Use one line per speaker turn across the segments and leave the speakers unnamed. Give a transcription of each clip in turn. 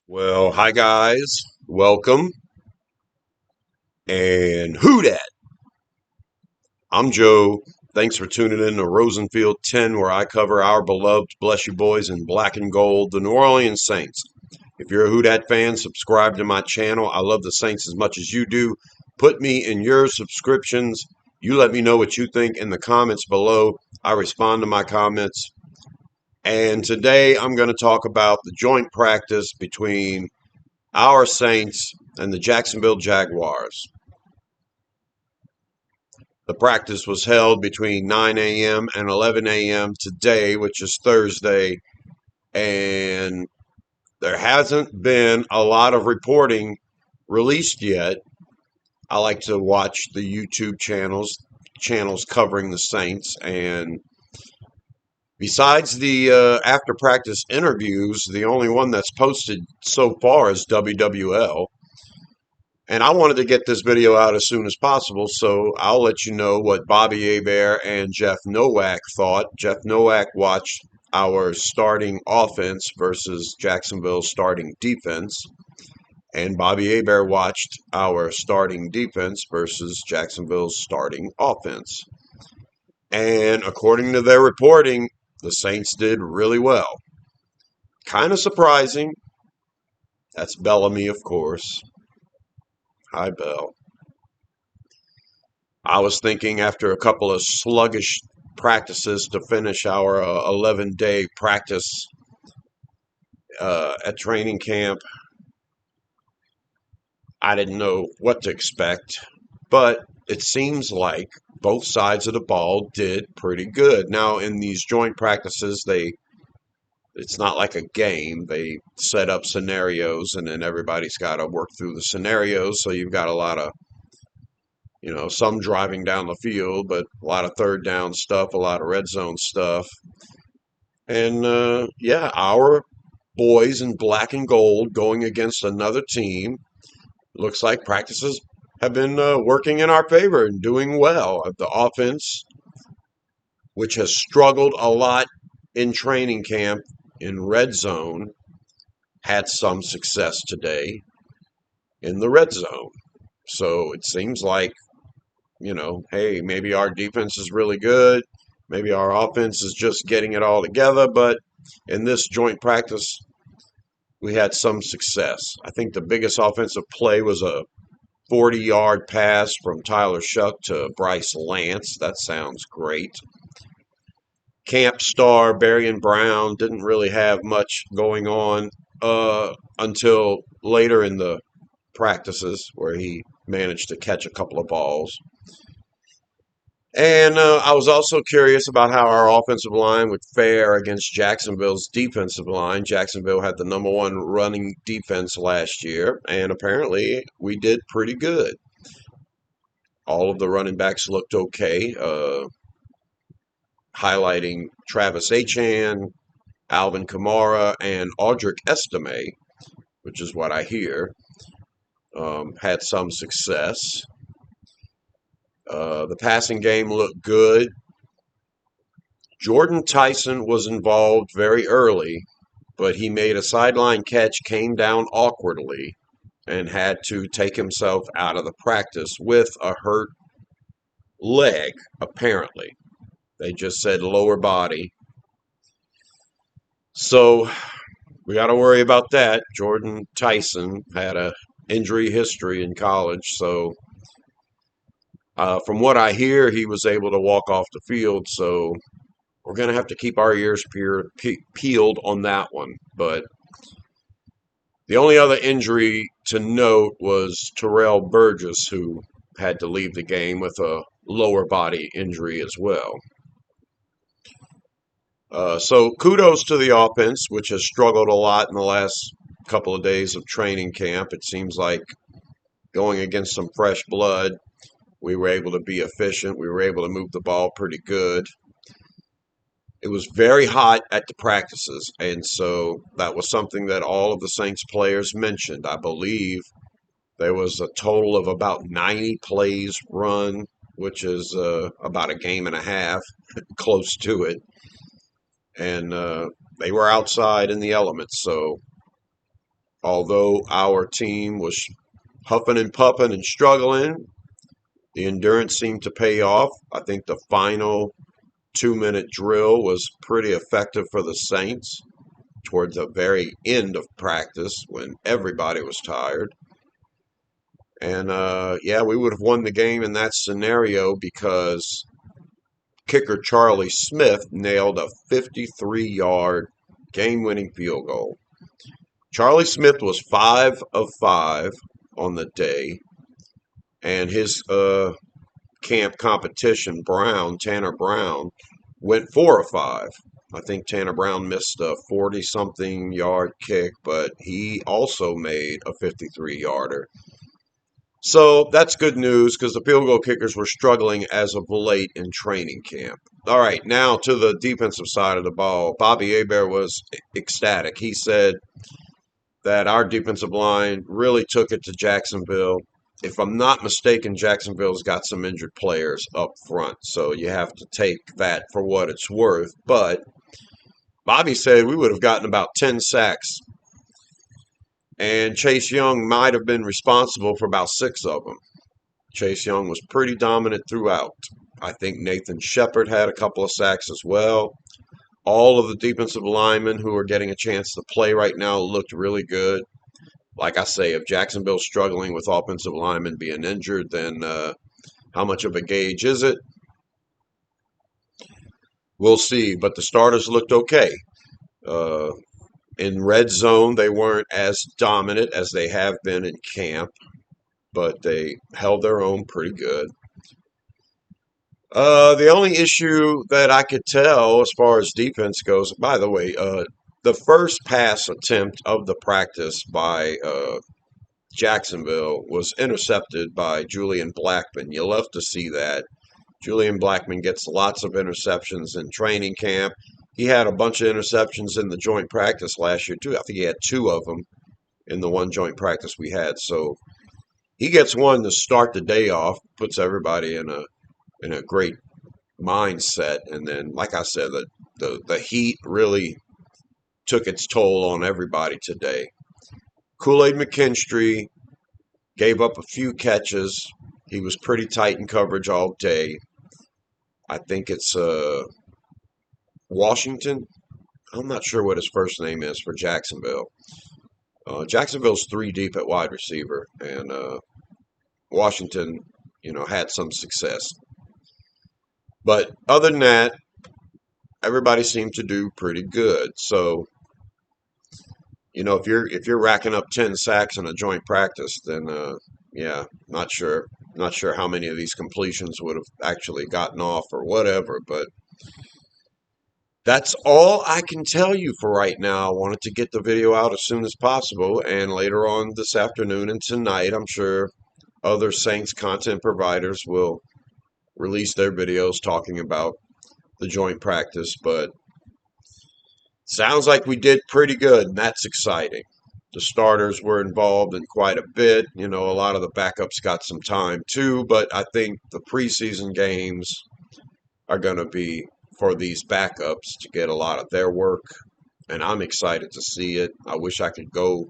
Well, hi guys, welcome, and who dat? I'm Joe. Thanks for tuning in to Rosenfield 10, where I cover our beloved Bless You Boys in black and gold, the New Orleans Saints. If you're a Who Dat fan, subscribe to my channel. I love the Saints as much as you do. Put me in your subscriptions. You let me know what you think in the comments below. I respond to my comments. And today I'm going to talk about the joint practice between our Saints and the Jacksonville Jaguars. The practice was held between 9 a.m. and 11 a.m. today, which is Thursday, and there hasn't been a lot of reporting released yet. I like to watch the YouTube channels covering the Saints, and besides the after practice interviews, the only one that's posted so far is WWL. And I wanted to get this video out as soon as possible, so I'll let you know what Bobby Hebert and Jeff Nowak thought. Jeff Nowak watched our starting offense versus Jacksonville's starting defense, and Bobby Hebert watched our starting defense versus Jacksonville's starting offense. And according to their reporting, the Saints did really well. Kind of surprising. That's Bellamy, of course. Hi, Bell. I was thinking after a couple of sluggish practices to finish our 11-day practice at training camp, I didn't know what to expect, but it seems like both sides of the ball did pretty good. Now, in these joint practices, it's not like a game. They set up scenarios, and then everybody's got to work through the scenarios. So you've got a lot of some driving down the field, but a lot of third down stuff, a lot of red zone stuff. And yeah, our boys in black and gold going against another team. Looks like practices have been working in our favor and doing well. The offense, which has struggled a lot in training camp in red zone, had some success today in the red zone. So it seems like, hey, maybe our defense is really good. Maybe our offense is just getting it all together. But in this joint practice, we had some success. I think the biggest offensive play was a 40-yard pass from Tyler Shuck to Bryce Lance. That sounds great. Camp star Barian Brown didn't really have much going on until later in the practices where he managed to catch a couple of balls. And I was also curious about how our offensive line would fare against Jacksonville's defensive line. Jacksonville had the number one running defense last year, and apparently we did pretty good. All of the running backs looked okay, highlighting Travis Achan, Alvin Kamara, and Audric Estime, which is what I hear, had some success. The passing game looked good. Jordan Tyson was involved very early, but he made a sideline catch, came down awkwardly, and had to take himself out of the practice with a hurt leg, apparently. They just said lower body. So we got to worry about that. Jordan Tyson had a injury history in college, so from what I hear, he was able to walk off the field. So we're going to have to keep our ears peeled on that one. But the only other injury to note was Terrell Burgess, who had to leave the game with a lower body injury as well. So kudos to the offense, which has struggled a lot in the last couple of days of training camp. It seems like going against some fresh blood, we were able to be efficient. We were able to move the ball pretty good. It was very hot at the practices, and so that was something that all of the Saints players mentioned. I believe there was a total of about 90 plays run, which is about a game and a half, close to it. And they were outside in the elements, so Although our team was huffing and puffing and struggling, the endurance seemed to pay off. I think the final 2 minute drill was pretty effective for the Saints towards the very end of practice when everybody was tired. And yeah, we would have won the game in that scenario because kicker Charlie Smith nailed a 53-yard game-winning field goal. Charlie Smith was 5 of 5 on the day, and his camp competition, Tanner Brown, went 4 of 5. I think Tanner Brown missed a 40-something yard kick, but he also made a 53-yarder. So that's good news because the field goal kickers were struggling as of late in training camp. All right, now to the defensive side of the ball. Bobby Hebert was ecstatic. He said that our defensive line really took it to Jacksonville. If I'm not mistaken, Jacksonville's got some injured players up front, so you have to take that for what it's worth. But Bobby said we would have gotten about 10 sacks, and Chase Young might have been responsible for about 6 of them. Chase Young was pretty dominant throughout. I think Nathan Shepard had a couple of sacks as well. All of the defensive linemen who are getting a chance to play right now looked really good. Like I say, if Jacksonville's struggling with offensive linemen being injured, then how much of a gauge is it? We'll see. But the starters looked okay. Uh, in red zone, they weren't as dominant as they have been in camp, but they held their own pretty good. The only issue that I could tell as far as defense goes, by the way, the first pass attempt of the practice by Jacksonville was intercepted by Julian Blackman. You love to see that. Julian Blackman gets lots of interceptions in training camp. He had a bunch of interceptions in the joint practice last year, too. I think he had 2 of them in the one joint practice we had. So he gets one to start the day off, puts everybody in a great mindset. And then, like I said, the heat really took its toll on everybody today. Kool-Aid McKinstry gave up a few catches. He was pretty tight in coverage all day. I think it's Washington. I'm not sure what his first name is for Jacksonville. Jacksonville's 3 deep at wide receiver, and Washington, had some success. But other than that, everybody seemed to do pretty good. So, if you're racking up 10 sacks in a joint practice, then yeah, not sure how many of these completions would have actually gotten off or whatever, but that's all I can tell you for right now. I wanted to get the video out as soon as possible, and later on this afternoon and tonight, I'm sure other Saints content providers will release their videos talking about the joint practice, but sounds like we did pretty good, and that's exciting. The starters were involved in quite a bit. A lot of the backups got some time too, but I think the preseason games are going to be for these backups to get a lot of their work, and I'm excited to see it. I wish I could go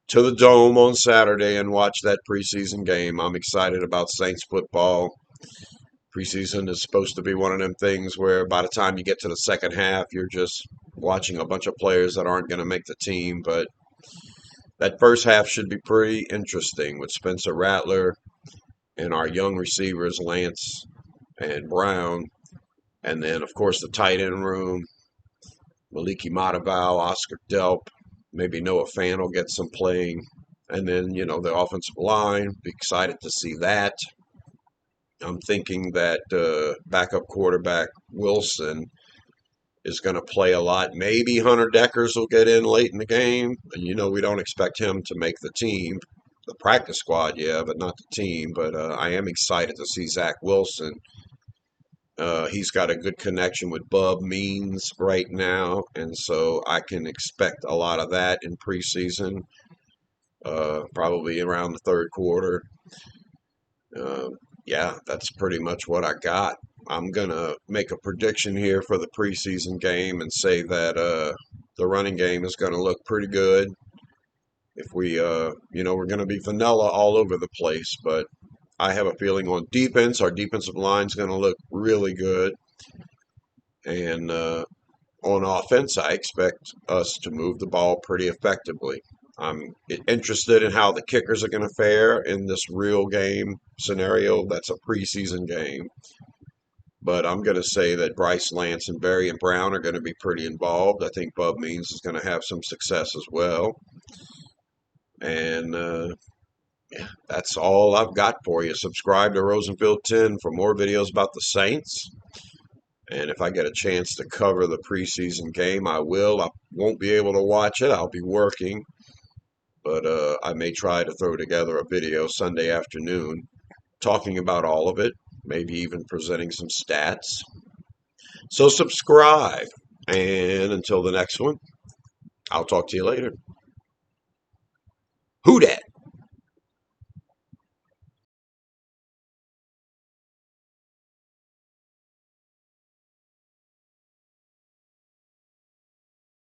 to the Dome on Saturday and watch that preseason game. I'm excited about Saints football. Preseason is supposed to be one of them things where by the time you get to the second half, you're just watching a bunch of players that aren't going to make the team, but that first half should be pretty interesting with Spencer Rattler and our young receivers, Lance and Brown. And then, of course, the tight end room, Maliki Matavao, Oscar Delp, maybe Noah Fan will get some playing. And then, the offensive line, be excited to see that. I'm thinking that backup quarterback Wilson is going to play a lot. Maybe Hunter Deckers will get in late in the game. And, we don't expect him to make the team. The practice squad, yeah, but not the team. But I am excited to see Zach Wilson. He's got a good connection with Bub Means right now, and so I can expect a lot of that in preseason, probably around the third quarter. Yeah, that's pretty much what I got. I'm going to make a prediction here for the preseason game and say that the running game is going to look pretty good. if we, we're going to be vanilla all over the place, but I have a feeling on defense, our defensive line is going to look really good. And on offense, I expect us to move the ball pretty effectively. I'm interested in how the kickers are going to fare in this real game scenario. That's a preseason game. But I'm going to say that Bryce Lance and Barry and Brown are going to be pretty involved. I think Bub Means is going to have some success as well. And yeah, that's all I've got for you. Subscribe to Rosenfield 10 for more videos about the Saints. And if I get a chance to cover the preseason game, I will. I won't be able to watch it. I'll be working. But I may try to throw together a video Sunday afternoon talking about all of it, maybe even presenting some stats. So subscribe. And until the next one, I'll talk to you later. Who dat?